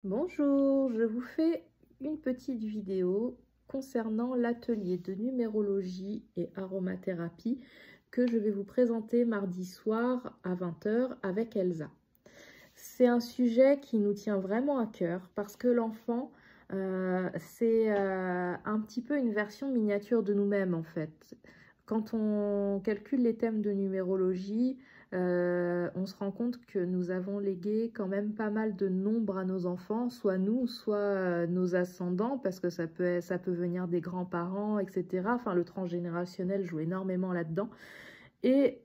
Bonjour, je vous fais une petite vidéo concernant l'atelier de numérologie et aromathérapie que je vais vous présenter mardi soir à 20 h avec Elsa. C'est un sujet qui nous tient vraiment à cœur parce que l'enfant, c'est un petit peu une version miniature de nous-mêmes en fait. Quand on calcule les thèmes de numérologie, on se rend compte que nous avons légué quand même pas mal de nombres à nos enfants, soit nous, soit nos ascendants, parce que ça peut venir des grands-parents, etc. Enfin, le transgénérationnel joue énormément là-dedans. Et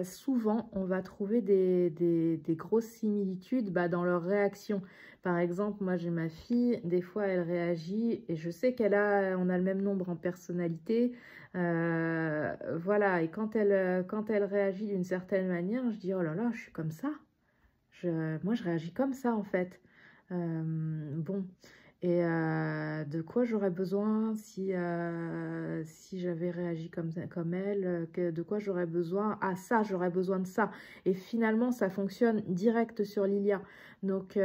souvent, on va trouver des grosses similitudes dans leurs réactions. Par exemple, moi j'ai ma fille, des fois elle réagit, et je sais on a le même nombre en personnalité. Voilà, et quand elle réagit d'une certaine manière, je dis, oh là là, je suis comme ça. Moi je réagis comme ça en fait. Bon, et de quoi j'aurais besoin si j'avais réagi comme elle, de quoi j'aurais besoin? Ah ça, j'aurais besoin de ça. Et finalement, ça fonctionne direct sur Lilia. Donc,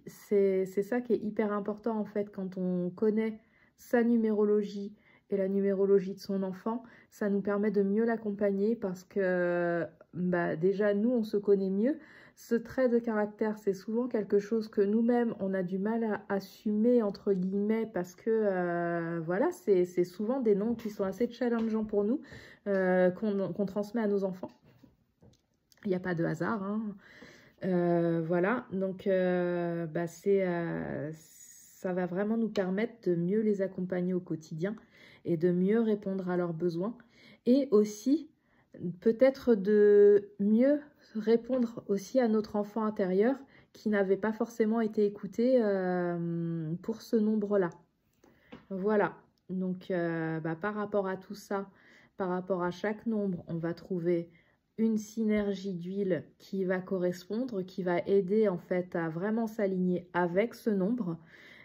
c'est ça qui est hyper important en fait quand on connaît sa numérologie et la numérologie de son enfant. Ça nous permet de mieux l'accompagner parce que déjà, nous, on se connaît mieux. Ce trait de caractère, c'est souvent quelque chose que nous-mêmes, on a du mal à assumer, entre guillemets, parce que, voilà, c'est souvent des noms qui sont assez challengeants pour nous, qu'on transmet à nos enfants. Il n'y a pas de hasard, hein. Voilà, donc ça va vraiment nous permettre de mieux les accompagner au quotidien et de mieux répondre à leurs besoins. Et aussi, peut-être de mieux répondre aussi à notre enfant intérieur qui n'avait pas forcément été écouté pour ce nombre-là. Voilà, donc par rapport à tout ça, par rapport à chaque nombre, on va trouver une synergie d'huile qui va correspondre, qui va aider en fait à vraiment s'aligner avec ce nombre.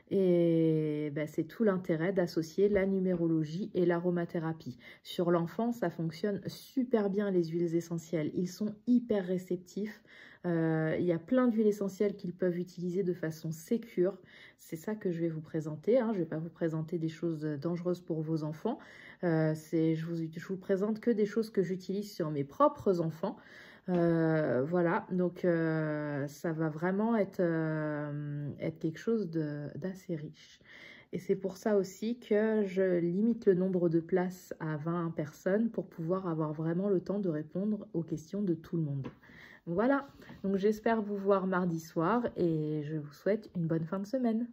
Et c'est tout l'intérêt d'associer la numérologie et l'aromathérapie. Sur l'enfant, ça fonctionne super bien les huiles essentielles. Ils sont hyper réceptifs. Il y a plein d'huiles essentielles qu'ils peuvent utiliser de façon sécure. C'est ça que je vais vous présenter, hein. Je ne vais pas vous présenter des choses dangereuses pour vos enfants. Je vous présente que des choses que j'utilise sur mes propres enfants. Voilà, donc ça va vraiment être quelque chose d'assez riche. Et c'est pour ça aussi que je limite le nombre de places à 20 personnes pour pouvoir avoir vraiment le temps de répondre aux questions de tout le monde. Voilà, donc j'espère vous voir mardi soir et je vous souhaite une bonne fin de semaine.